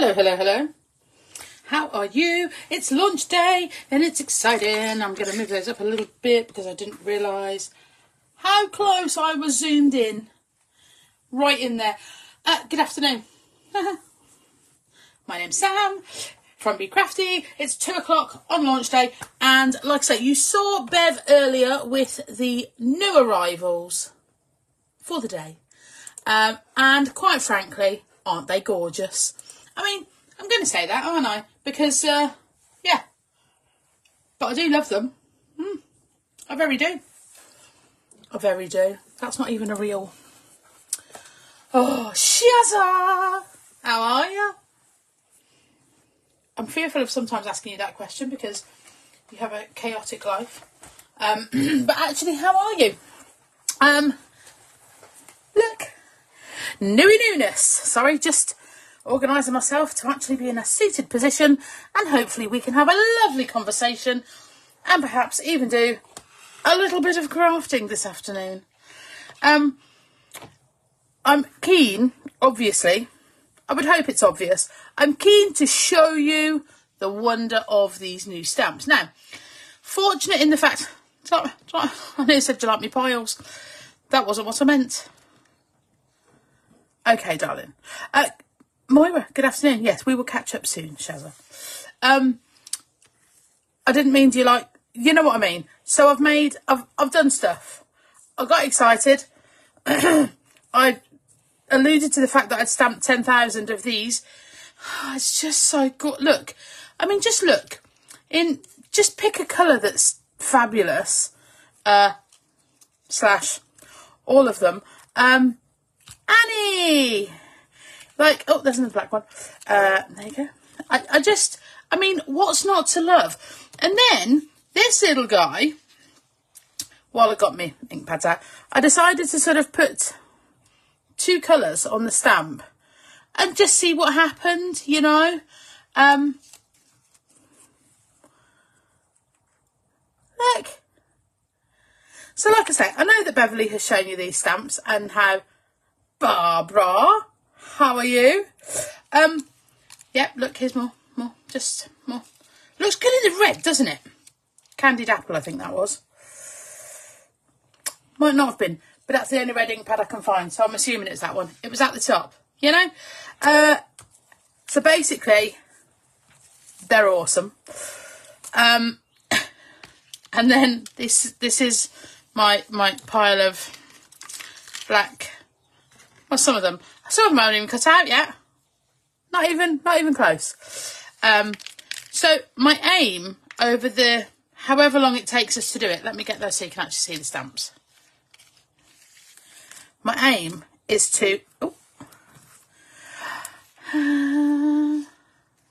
Hello, hello, hello. How are you? It's launch day and it's exciting. I'm going to move those up a little bit because I didn't realise how close I was zoomed in. Right in there. Good afternoon. My name's Sam from Be Crafty. It's 2 o'clock on launch day. And like I say, you saw Bev earlier with the new arrivals for the day. And quite frankly, aren't they gorgeous? I mean, I'm going to say that, aren't I? Because, yeah. But I do love them. I very do. I very do. That's not even a real... Oh, Shazza! How are you? I'm fearful of sometimes asking you that question because you have a chaotic life. But actually, how are you? Look. Newness. Sorry, just organising myself to actually be in a seated position, and hopefully we can have a lovely conversation and perhaps even do a little bit of crafting this afternoon. I'm keen, obviously, I would hope it's obvious, I'm keen to show you the wonder of these new stamps. Now, fortunate in the fact, I nearly said, do you like me piles? That wasn't what I meant. Okay, darling. Moira, good afternoon. Yes, we will catch up soon, Shazza. I didn't mean, do you like... You know what I mean. So I've done stuff. I got excited. I alluded to the fact that I'd stamped 10,000 of these. It's just so good. Look. I mean, just look. Just pick a colour that's fabulous. Slash all of them. Annie! Like, oh, there's another black one. There you go. I mean, what's not to love? And then, this little guy, while I got my ink pads out, I decided to sort of put 2 colours on the stamp and just see what happened, you know. Look. So, like I say, I know that Beverly has shown you these stamps and how... Barbara, how are you? Yep, look, here's more, just more. Looks good in the red, doesn't it? Candied apple, I think that was. Might not have been, but that's the only red ink pad I can find, so I'm assuming it's that one. It was at the top, you know? So basically, they're awesome. And then this is my pile of black... Well, some of them haven't even cut out yet. Not even close. So my aim over the however long it takes us to do it. Let me get those so you can actually see the stamps. My aim is to.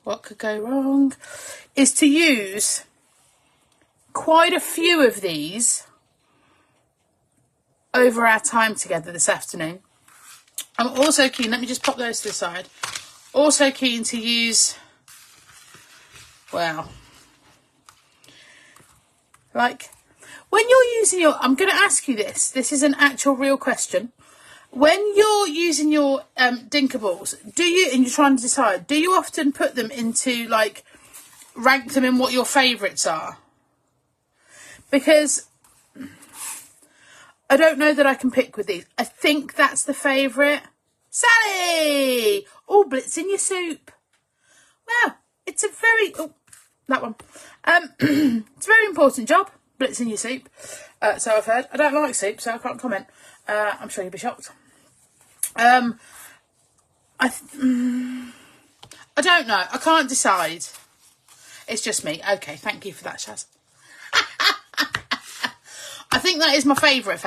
What could go wrong? Is to use quite a few of these over our time together this afternoon. I'm also keen, let me just pop those to the side, also keen to use, well, like, when you're using your, I'm going to ask you this is an actual real question. When you're using your Dinkables, and you're trying to decide, do you often put them into, like, rank them in what your favourites are? Because... I don't know that I can pick with these. I think that's the favourite. Sally! Oh, blitz in your soup. Wow, it's a very... Oh, that one. It's a very important job, blitz in your soup. So I've heard. I don't like soup, so I can't comment. I'm sure you'll be shocked. I don't know. I can't decide. It's just me. Okay, thank you for that, Shaz. I think that is my favourite.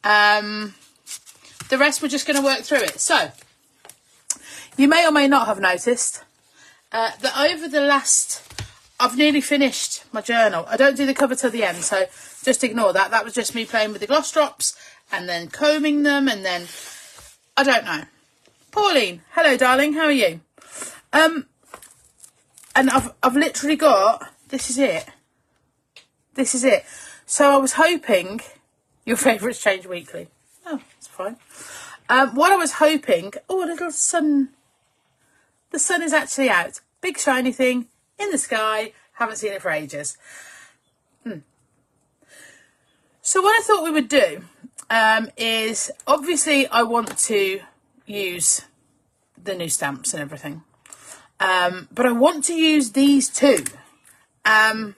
The rest we're just going to work through it. So, you may or may not have noticed that over the last... I've nearly finished my journal. I don't do the cover till the end, so just ignore that. That was just me playing with the gloss drops and then combing them and then... I don't know. Pauline, hello, darling. How are you? And I've literally got... This is it. So I was hoping your favourites change weekly. Oh, that's fine. What I was hoping... Oh, a little sun the sun is actually out. Big shiny thing in the sky. Haven't seen it for ages. So what I thought we would do is, obviously I want to use the new stamps and everything. But I want to use these too. And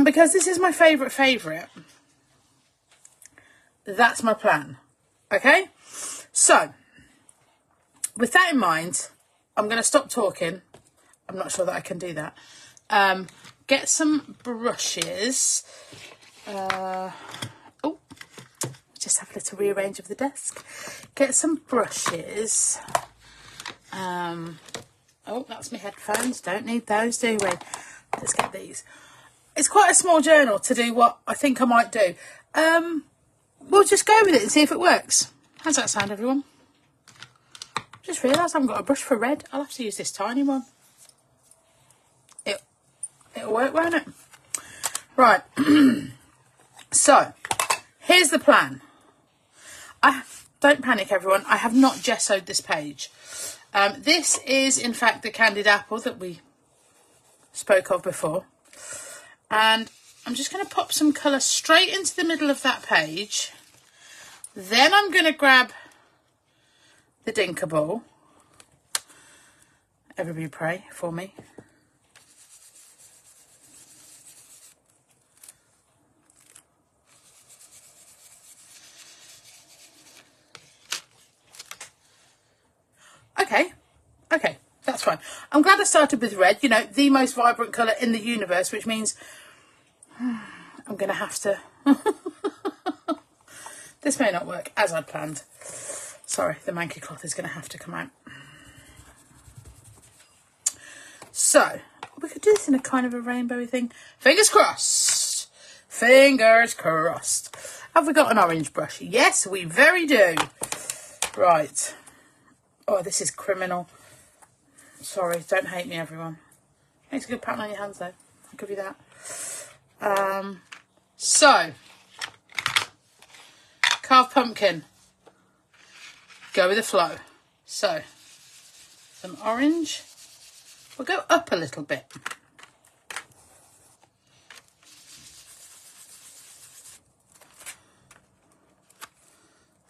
because this is my favourite, that's my plan. Okay? So, with that in mind, I'm going to stop talking. I'm not sure that I can do that. Get some brushes. Oh, just have a little rearrange of the desk. Get some brushes. Oh, that's my headphones. Don't need those, do we? Let's get these. It's quite a small journal to do what I think I might do. We'll just go with it and see if it works. How's that sound, everyone? Just realised I haven't got a brush for red. I'll have to use this tiny one. It'll work, won't it? Right. So, here's the plan. Don't panic, everyone. I have not gessoed this page. This is, in fact, the candied apple that we spoke of before. And I'm just going to pop some colour straight into the middle of that page. Then I'm going to grab the Dinkable. Everybody pray for me. Okay, that's fine. I'm glad I started with red, you know, the most vibrant colour in the universe, which means I'm going to have to... This may not work as I'd planned. Sorry, the manky cloth is going to have to come out. So, we could do this in a kind of a rainbowy thing. Fingers crossed. Fingers crossed. Have we got an orange brush? Yes, we very do. Right. Oh, this is criminal. Sorry, don't hate me, everyone. Makes a good pattern on your hands, though. I'll give you that. So, carved pumpkin. Go with the flow. So, some orange. We'll go up a little bit.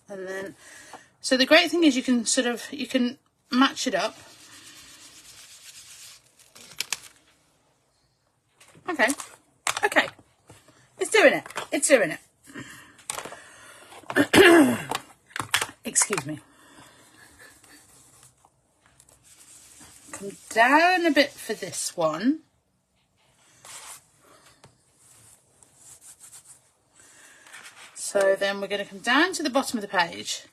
And then, so the great thing is you can match it up. Okay. It's doing it. It's doing it. Excuse me. Come down a bit for this one. So then we're going to come down to the bottom of the page.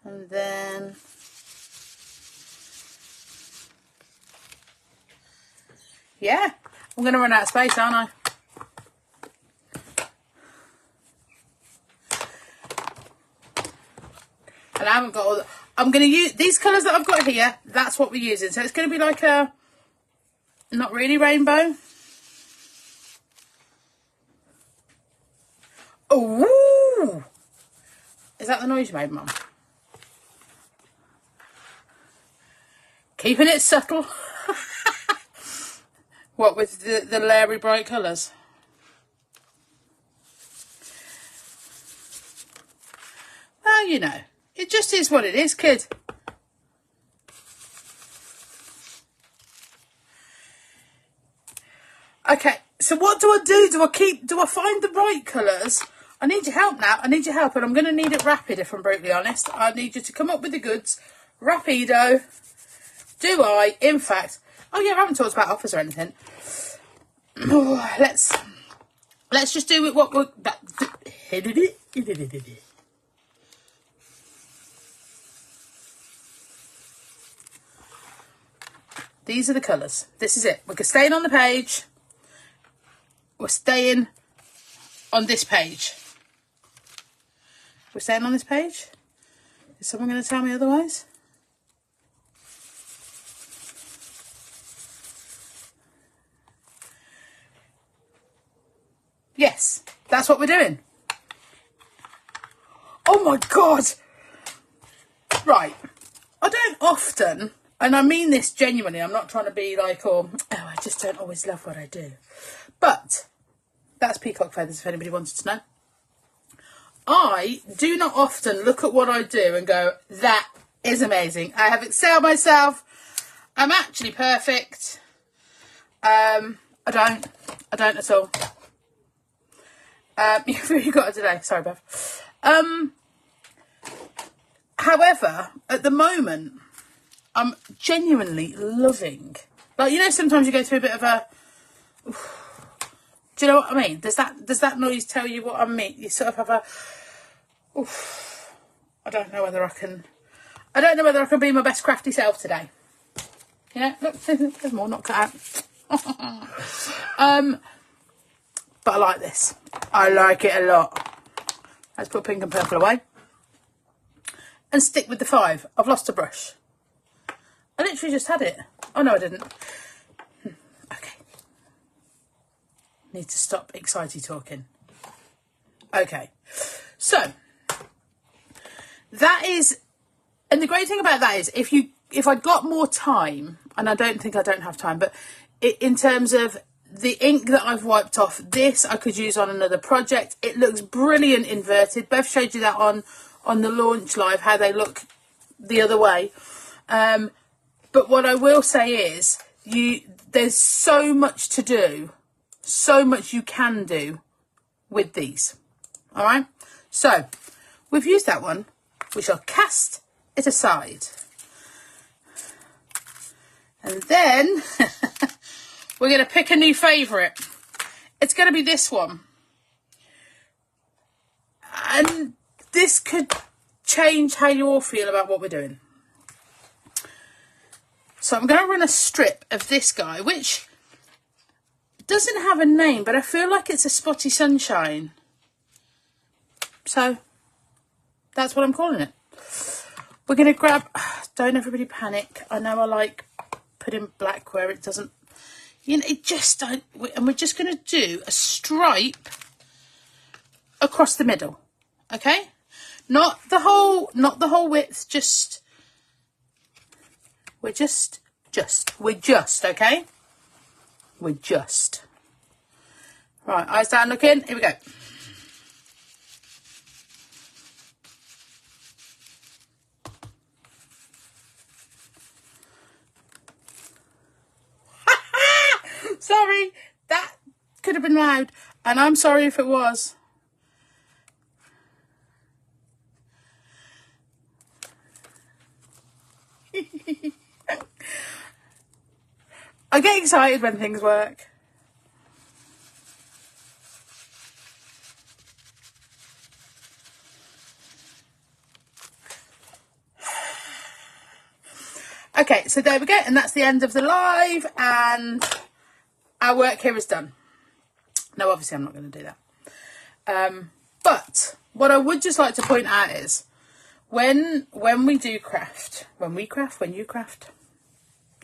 And then yeah, I'm going to run out of space, aren't I? And I haven't got all the... I'm going to use these colours that I've got here. That's what we're using. So it's going to be like a... not really rainbow. Oh! Is that the noise you made, Mum? Keeping it subtle. What, with the leery bright colours? Well, you know, it just is what it is, kid. Okay, so what do I do? Do I find the right colours? I need your help now. I need your help, and I'm going to need it rapid, if I'm brutally honest. I need you to come up with the goods. Rapido. Do I, in fact... Oh, yeah, I haven't talked about offers or anything. Oh, let's just do it what we're... These are the colours. This is it. We're staying on the page. We're staying on this page. We're staying on this page? Is someone going to tell me otherwise? Yes, that's what we're doing. Oh my God. Right. I don't often, and I mean this genuinely, I'm not trying to be like, oh, I just don't always love what I do. But that's peacock feathers, if anybody wanted to know. I do not often look at what I do and go, that is amazing. I have excelled myself. I'm actually perfect. I don't at all. You've really got it today. Sorry, Bev. However, at the moment, I'm genuinely loving, like, you know, sometimes you go through a bit of a, do you know what I mean? Does that noise tell you what I mean? You sort of have a, I don't know whether I can be my best crafty self today. You know, look, there's more not cut out. But I like this. I like it a lot. Let's put pink and purple away. And stick with the 5. I've lost a brush. I literally just had it. Oh no, I didn't. Okay. Need to stop excited talking. Okay. So that is, and the great thing about that is if I'd got more time, and I don't have time, but in terms of the ink that I've wiped off, this I could use on another project. It looks brilliant inverted. Bev showed you that on the launch live, how they look the other way. But what I will say is, there's so much to do, so much you can do with these. All right. So we've used that one. We shall cast it aside. And then we're going to pick a new favourite. It's going to be this one. And this could change how you all feel about what we're doing. So I'm going to run a strip of this guy, which doesn't have a name, but I feel like it's a spotty sunshine. So that's what I'm calling it. We're going to grab, don't everybody panic. I know I like putting black where it doesn't, you know, it just don't, and we're just going to do a stripe across the middle. Okay? Not the whole width, just, we're just, okay? We're just. Right, eyes down, looking, here we go. Sorry, that could have been loud, and I'm sorry if it was. I get excited when things work. Okay, so there we go, and that's the end of the live, and our work here is done. No, obviously I'm not going to do that. But what I would just like to point out is, when we do craft, when you craft.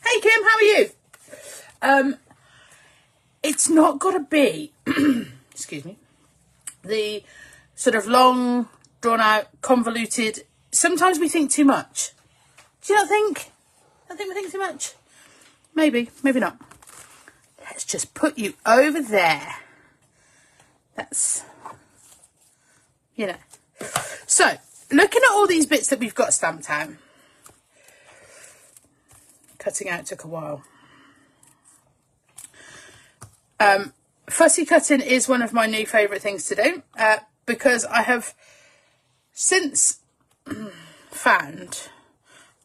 Hey Kim, how are you? It's not got to be, excuse me, the sort of long, drawn out, convoluted. Sometimes we think too much. Do you not think? I think we think too much. Maybe, maybe not. Let's just put you over there. That's, you know. So, looking at all these bits that we've got stamped out. Cutting out took a while. Fussy cutting is one of my new favourite things to do. Because I have since found,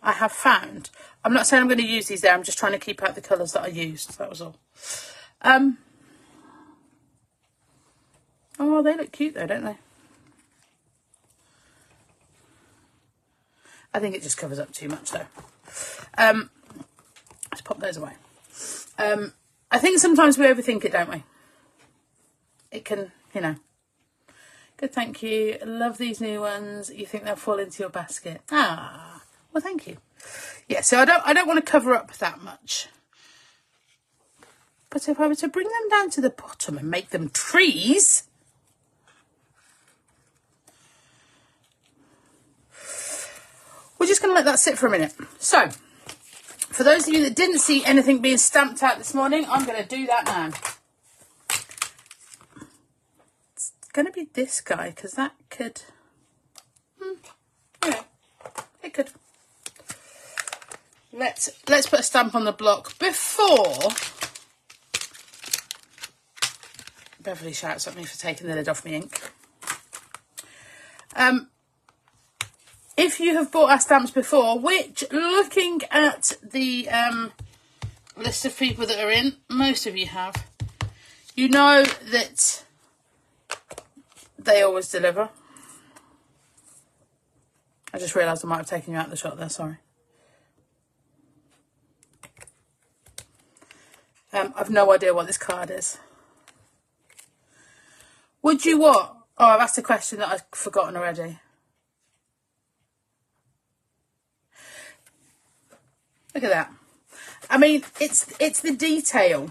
I'm not saying I'm going to use these there, I'm just trying to keep out the colours that I used, that was all. Oh, they look cute though, don't they? I think it just covers up too much though. Let's pop those away. I think sometimes we overthink it, don't we? It can, you know. Good, thank you. Love these new ones. You think they'll fall into your basket? Ah, well, thank you. Yeah, so I don't want to cover up that much. But if I were to bring them down to the bottom and make them trees, just going to let that sit for a minute. So, for those of you that didn't see anything being stamped out this morning, I'm going to do that now. It's going to be this guy, because that could... yeah, it could. Let's put a stamp on the block before Beverly shouts at me for taking the lid off my ink. If you have bought our stamps before, which, looking at the list of people that are in, most of you have, you know that they always deliver. I just realised I might have taken you out of the shot there, sorry. I've no idea what this card is. Would you what? Oh, I've asked a question that I've forgotten already. Look at that. I mean, it's the detail.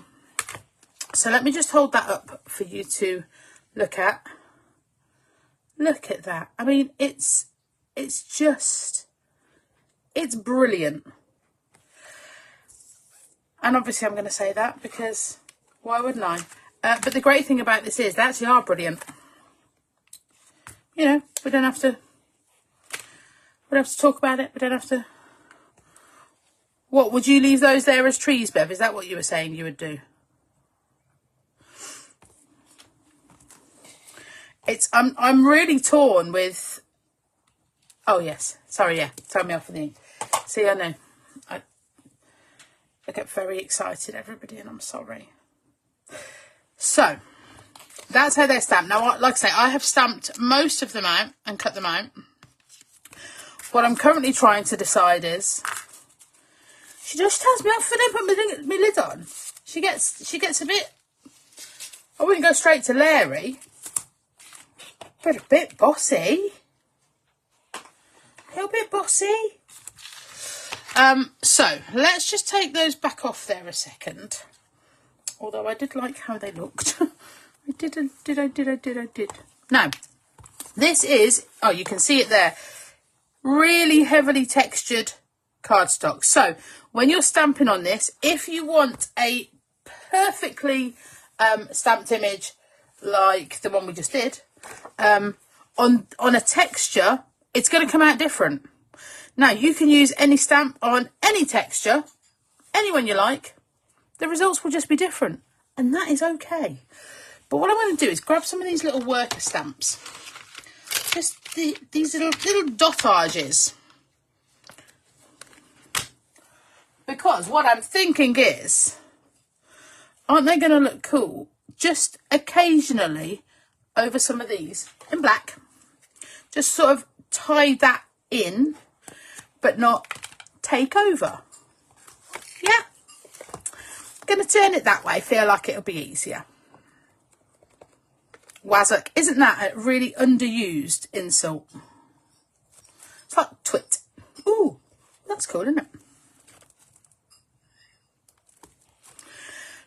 So let me just hold that up for you to look at. Look at that. I mean, it's brilliant. And obviously I'm going to say that because why wouldn't I? But the great thing about this is they actually are brilliant. You know, we don't have to talk about it. We don't have to. What, would you leave those there as trees, Bev? Is that what you were saying you would do? I'm really torn with. Oh yes, sorry, yeah, turn me off for the ink. See, I know. I get very excited, everybody, and I'm sorry. So, that's how they're stamped. Now, like I say, I have stamped most of them out and cut them out. What I'm currently trying to decide is... She just tells me off if I don't put my lid on. She gets a bit... I wouldn't go straight to Larry, but a bit bossy. A little bit bossy. So, let's just take those back off there a second. Although I did like how they looked. I did. Now, this is, oh, you can see it there, really heavily textured cardstock. So, when you're stamping on this, if you want a perfectly stamped image like the one we just did, on a texture, it's going to come out different. Now, you can use any stamp on any texture, anyone you like. The results will just be different, and that is okay. But what I'm going to do is grab some of these little worker stamps. Just these little dotages. Because what I'm thinking is, aren't they going to look cool? Just occasionally over some of these in black. Just sort of tie that in, but not take over. Yeah. Going to turn it that way. Feel like it'll be easier. Wazzock. Isn't that a really underused insult? It's like twit. Ooh, that's cool, isn't it?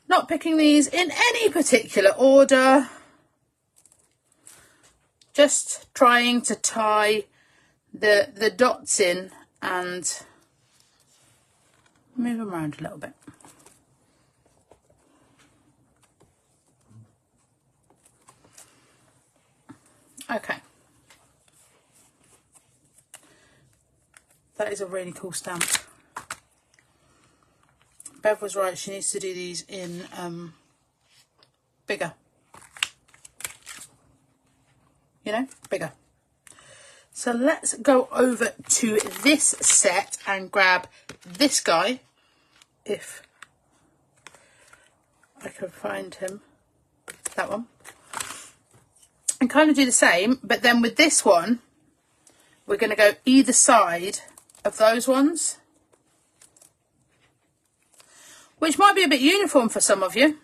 Not picking these in any particular order. Just trying to tie the dots in and move them around a little bit. Okay. That is a really cool stamp. Bev was right, she needs to do these in bigger. You know, bigger. So let's go over to this set and grab this guy, if I can find him, that one. And kind of do the same, but then with this one, we're going to go either side of those ones. Which might be a bit uniform for some of you.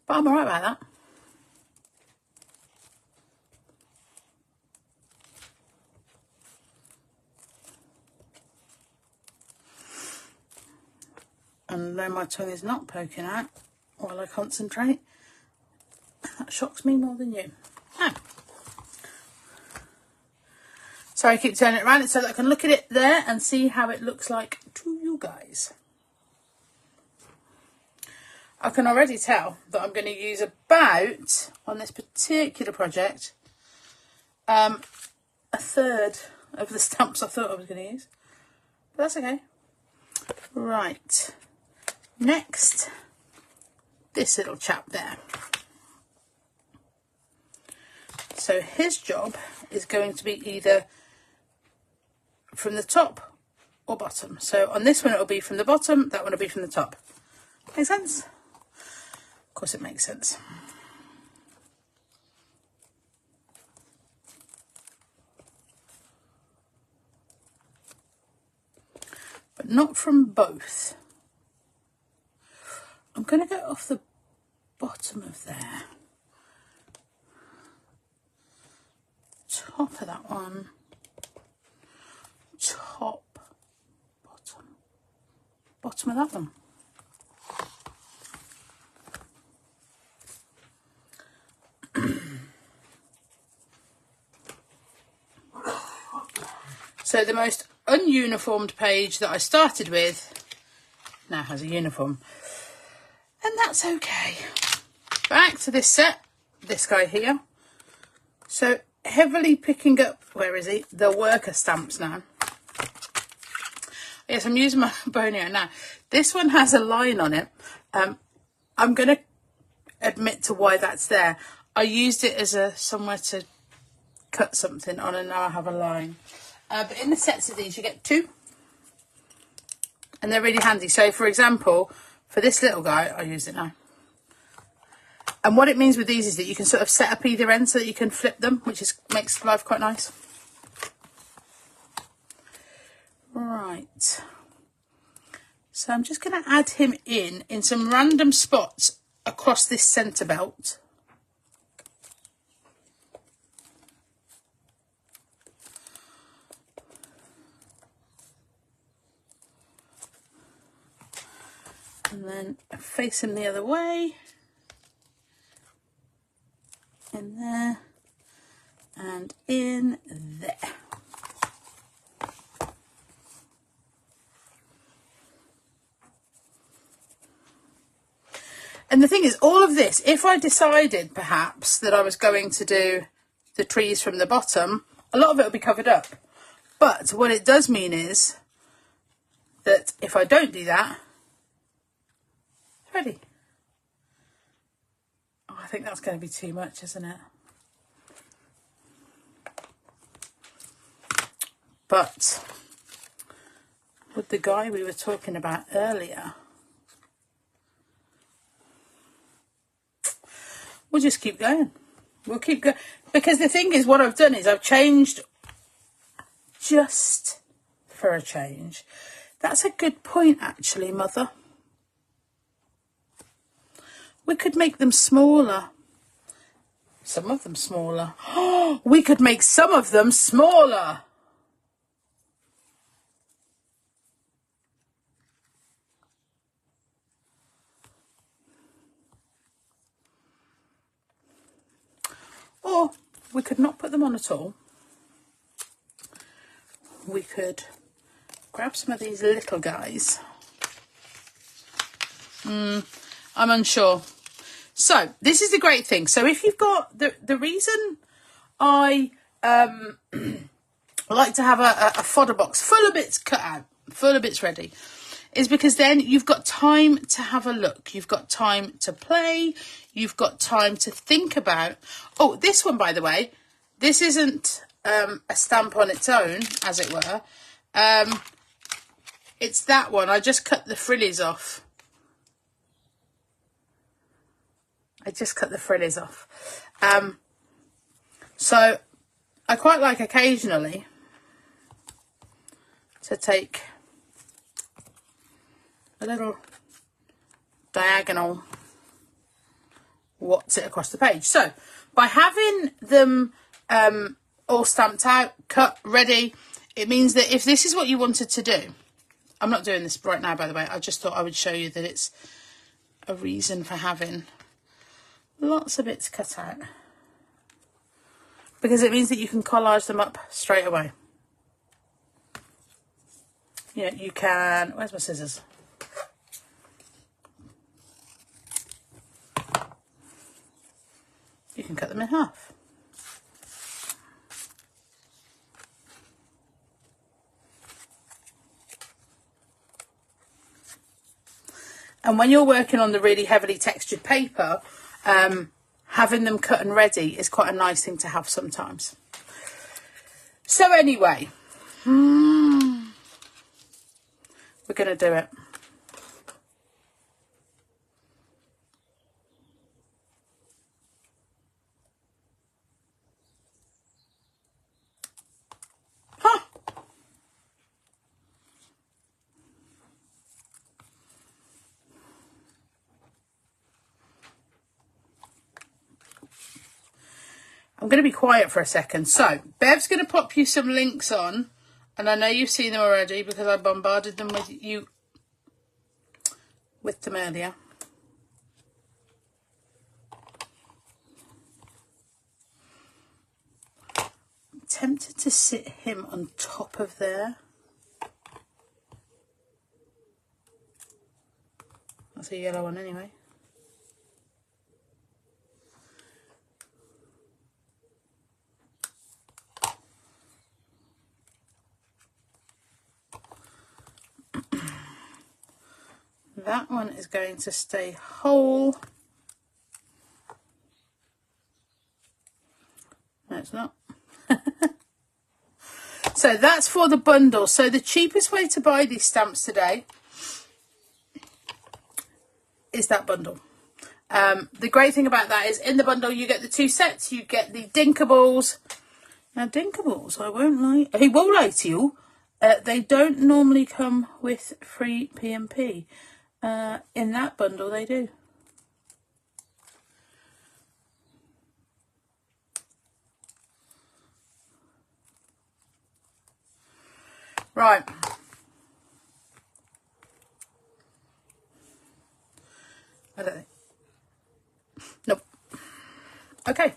But I'm alright about that. And though my tongue is not poking out while I concentrate, that shocks me more than you. Now, So I keep turning it around so that I can look at it there and see how it looks like to you guys. I can already tell that I'm going to use about, on this particular project, a third of the stamps I thought I was going to use. But that's okay. Right. Next, this little chap there. So his job is going to be either from the top or bottom. So on this one it'll be from the bottom, that one will be from the top. Make sense? Of course it makes sense. But not from both. I'm going to go off the bottom of there. Top of that one. Top, bottom. Bottom of that one. So the most ununiformed page that I started with now has a uniform. And that's okay. Back to this set, this guy here. So heavily picking up, where is he? The worker stamps now. Yes, I'm using my bonio now. This one has a line on it. I'm going to admit to why that's there. I used it as a somewhere to cut something on, and now I have a line. But in the sets of these, you get two. And they're really handy. So, for example, for this little guy, I'll use it now. And what it means with these is that you can sort of set up either end so that you can flip them, which makes life quite nice. Right. So I'm just going to add him in some random spots across this centre belt. And then face him the other way. In there. And in there. And the thing is, all of this, if I decided perhaps that I was going to do the trees from the bottom, a lot of it will be covered up. But what it does mean is that if I don't do that, ready. Oh, I think that's going to be too much, isn't it? But with the guy we were talking about earlier, we'll just keep going. We'll keep going. Because the thing is, what I've done is I've changed just for a change. That's a good point, actually, Mother. We could make them smaller. Some of them smaller. We could make some of them smaller. Or we could not put them on at all. We could grab some of these little guys. I'm unsure. So this is the great thing. So if you've got the reason I like to have a fodder box full of bits cut out, full of bits ready, is because then you've got time to have a look. You've got time to play. You've got time to think about. Oh, this one, by the way, this isn't a stamp on its own, as it were. It's that one. I just cut the frillies off. So I quite like occasionally to take a little diagonal what's it across the page. So by having them all stamped out, cut, ready, it means that if this is what you wanted to do, I'm not doing this right now, by the way, I just thought I would show you that it's a reason for having lots of bits cut out, because it means that you can collage them up straight away. you know, you can, where's my scissors? You can cut them in half. And when you're working on the really heavily textured paper, having them cut and ready is quite a nice thing to have sometimes. So anyway, we're going to do it. I'm going to be quiet for a second. So, Bev's going to pop you some links on. And I know you've seen them already because I bombarded them with them earlier. I'm tempted to sit him on top of there. That's a yellow one anyway. That one is going to stay whole. No, it's not. So that's for the bundle. So the cheapest way to buy these stamps today is that bundle. The great thing about that is in the bundle you get the 2 sets. You get the Dinkables. Now Dinkables, I will lie to you. They don't normally come with free P&P. In that bundle they do. Right. I don't think. Nope. Okay.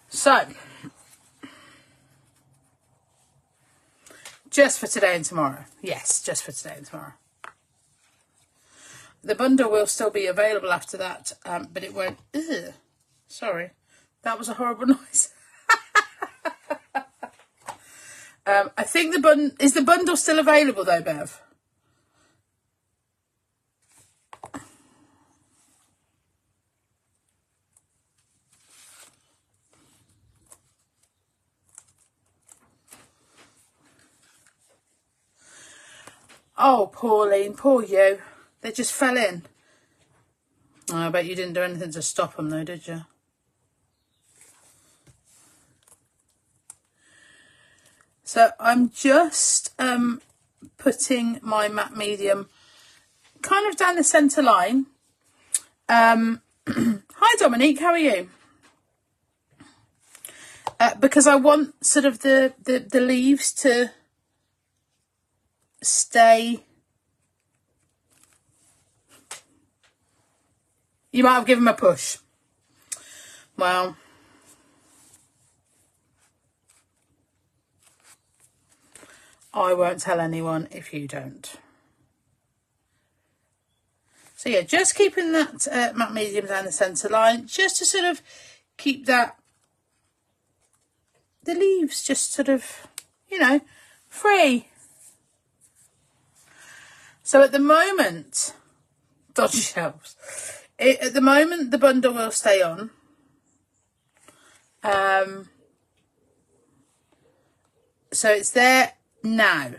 So, just for today and tomorrow. Yes, just for today and tomorrow. The bundle will still be available after that, but it won't. Ugh, sorry, that was a horrible noise. I think is the bundle still available though, Bev? Oh, Pauline, poor you. They just fell in. Oh, I bet you didn't do anything to stop them though, did you? So I'm just putting my matte medium kind of down the centre line. Hi Dominique, how are you? Because I want sort of the leaves to stay. You might have given them a push. Well, I won't tell anyone if you don't. So yeah, just keeping that matte medium down the centre line, just to sort of keep that, the leaves just sort of, you know, free. So at the moment, dodgy shelves. At the moment, the bundle will stay on. So it's there now.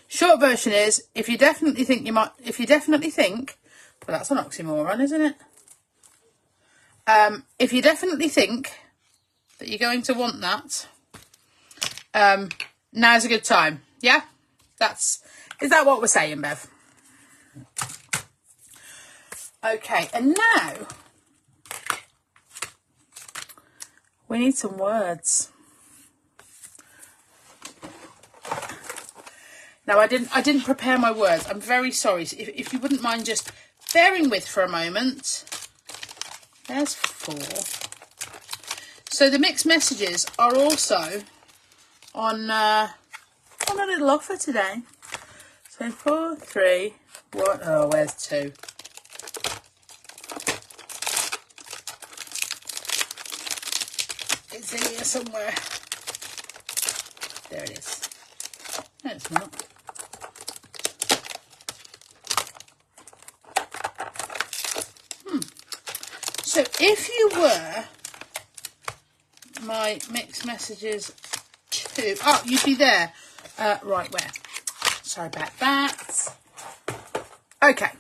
Short version is, if you definitely think well, that's an oxymoron, isn't it? If you definitely think that you're going to want that, now's a good time. Yeah? Is that what we're saying, Bev? Okay, and now we need some words. Now I didn't prepare my words. I'm very sorry. So if you wouldn't mind just bearing with for a moment. There's 4. So the mixed messages are also on a little offer today. So 4, 3, 1. Oh, where's 2? It's in here somewhere. There it is. No, it's not. So if you were my mixed messages 2, oh, you'd be there. Right, where? Sorry about that. Okay.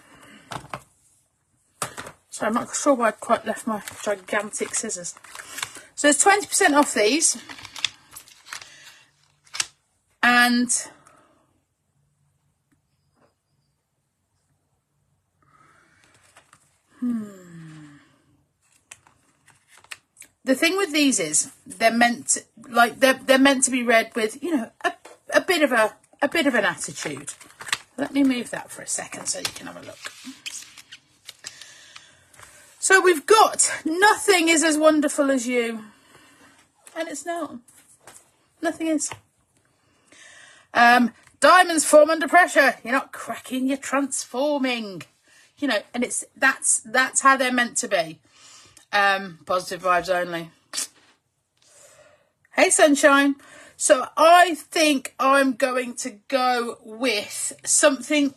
So I'm not sure why I'd quite left my gigantic scissors. So there's 20% off these. And the thing with these is they're meant to, like they're meant to be read with, you know, a bit of an attitude. Let me move that for a second so you can have a look. So we've got nothing is as wonderful as you, and it's not. Nothing is. Diamonds form under pressure. You're not cracking, you're transforming. You know, and that's how they're meant to be. Positive vibes only. Hey, sunshine. So I think I'm going to go with something.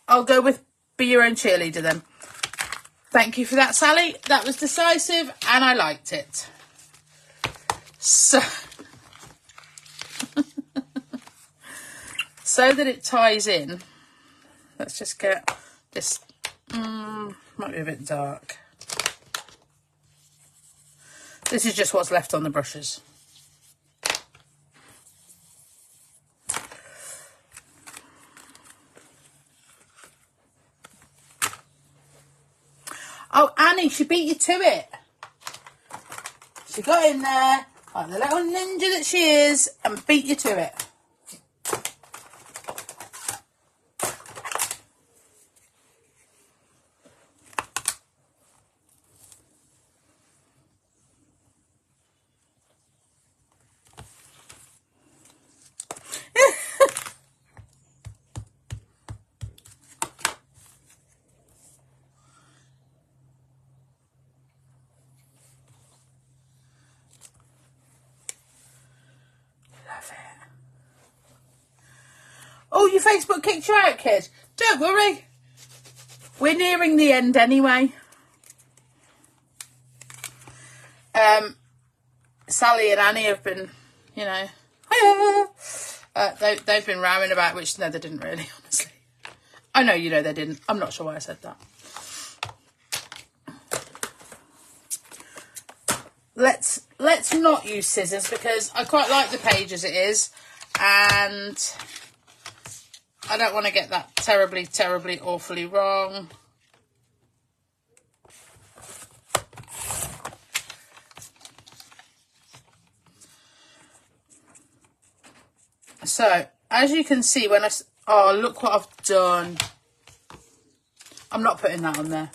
I'll go with be your own cheerleader then. Thank you for that, Sally. That was decisive and I liked it. So, so that it ties in, let's just get this, might be a bit dark. This is just what's left on the brushes. Oh, Annie, she beat you to it. She got in there, like the little ninja that she is, and beat you to it. Oh, your Facebook kicked you out, kid. Don't worry. We're nearing the end anyway. Sally and Annie have been, you know, they've been rowing about, which, no, they didn't really, honestly. I know you know they didn't. I'm not sure why I said that. Let's not use scissors because I quite like the page as it is, and I don't want to get that terribly, terribly, awfully wrong. So, as you can see, when oh, look what I've done. I'm not putting that on there.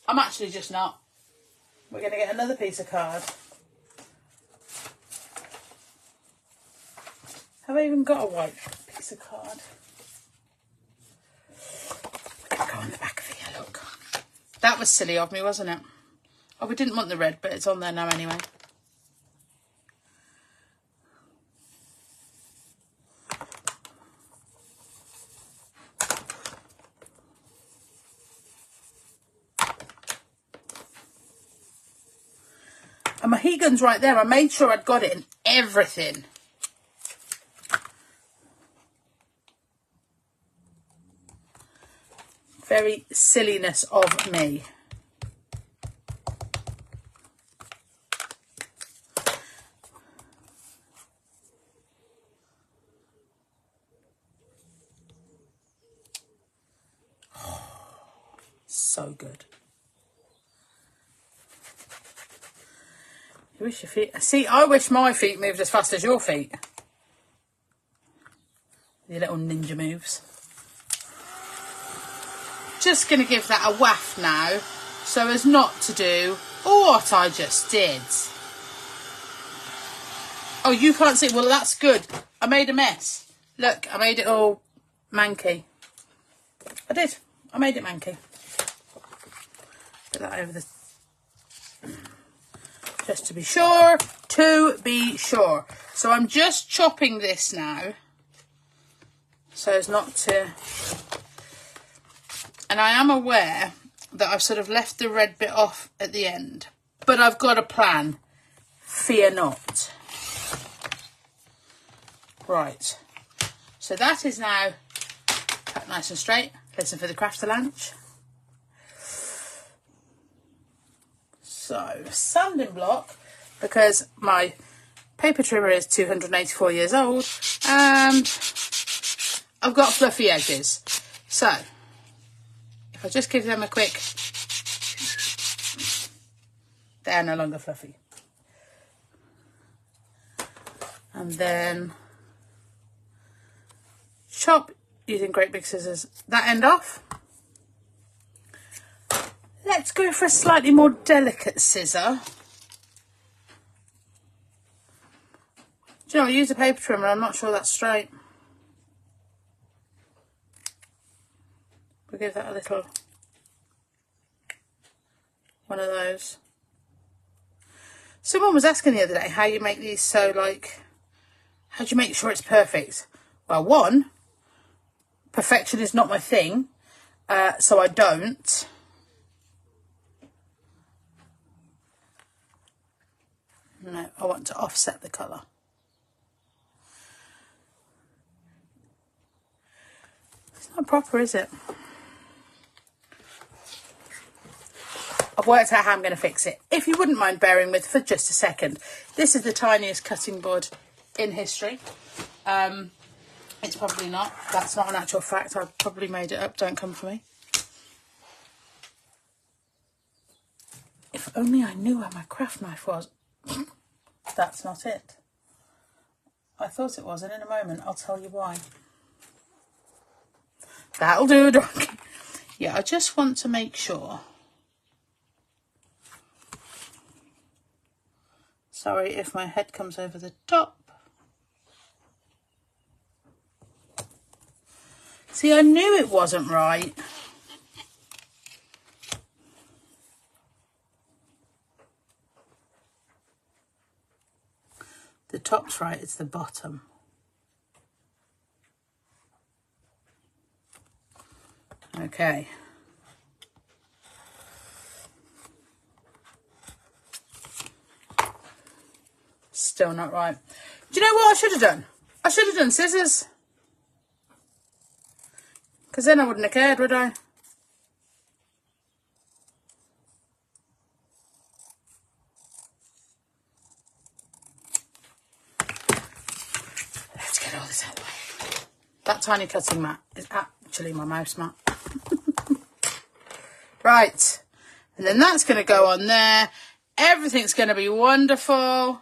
I'm actually just not. We're going to get another piece of card. Have I even got a white piece of card? Go on the back of here, look. That was silly of me, wasn't it? Oh, we didn't want the red, but it's on there now anyway. And my heat gun's right there. I made sure I'd got it in everything. Very silliness of me. So good. You wish your feet... See, I wish my feet moved as fast as your feet. Your little ninja moves. Just going to give that a waft now, so as not to do what I just did. Oh, you can't see. Well, that's good. I made a mess. Look, I made it all manky. I did. I made it manky. Put that over the... Just to be sure. To be sure. So I'm just chopping this now. So as not to... And I am aware that I've sort of left the red bit off at the end. But I've got a plan. Fear not. Right. So that is now cut nice and straight. Listen for the crafter lunch. So, sanding block, because my paper trimmer is 284 years old and I've got fluffy edges. So, if I just give them a quick, they're no longer fluffy. And then chop using great big scissors that end off. Let's go for a slightly more delicate scissor. Do you know, I use a paper trimmer, I'm not sure that's straight. We'll give that a little one of those. Someone was asking the other day how you make these so, like, how do you make sure it's perfect? Well, one, perfection is not my thing, so I don't. No, I want to offset the colour. It's not proper, is it? I've worked out how I'm going to fix it. If you wouldn't mind bearing with for just a second. This is the tiniest cutting board in history. It's probably not. That's not an actual fact. I probably made it up. Don't come for me. If only I knew where my craft knife was. That's not it. I thought it was, and in a moment I'll tell you why. That'll do, donkey. Yeah, I just want to make sure. Sorry if my head comes over the top. See, I knew it wasn't right. The top's right, it's the bottom. Okay. Still not right. Do you know what I should have done? I should have done scissors. Because then I wouldn't have cared, would I? Let's get all this out of the way. That tiny cutting mat is actually my mouse mat. Right. And then that's going to go on there. Everything's going to be wonderful.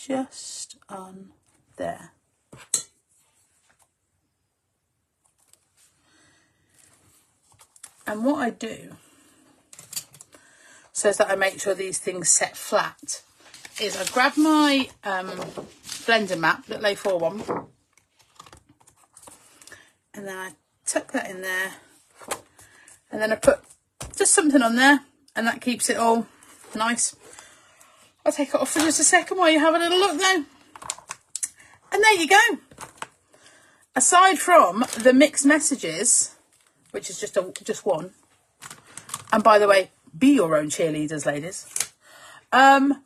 Just on there. And what I do, so that I make sure these things set flat, is I grab my blending mat, little A4 one, and then I tuck that in there, and then I put just something on there, and that keeps it all nice. I'll take it off for just a second while you have a little look though. And there you go. Aside from the mixed messages, which is just one, and by the way, be your own cheerleaders, ladies. All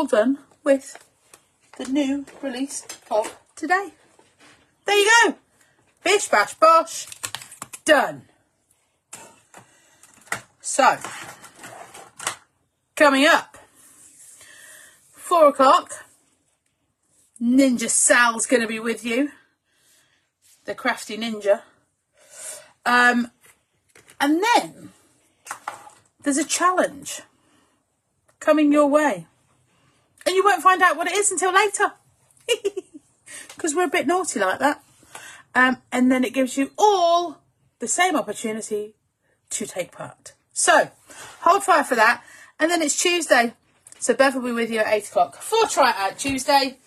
done with the new release of today. There you go. Bish, bash, bosh. Done. So, coming up, 4 o'clock, Ninja Sal's going to be with you, the crafty ninja. And then there's a challenge coming your way. And you won't find out what it is until later. Because we're a bit naughty like that. And then it gives you all the same opportunity to take part. So hold fire for that. And then it's Tuesday. So Bev will be with you at 8 o'clock for Try It Out Tuesday.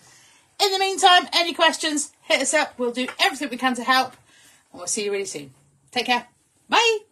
In the meantime, any questions, hit us up. We'll do everything we can to help. And we'll see you really soon. Take care. Bye.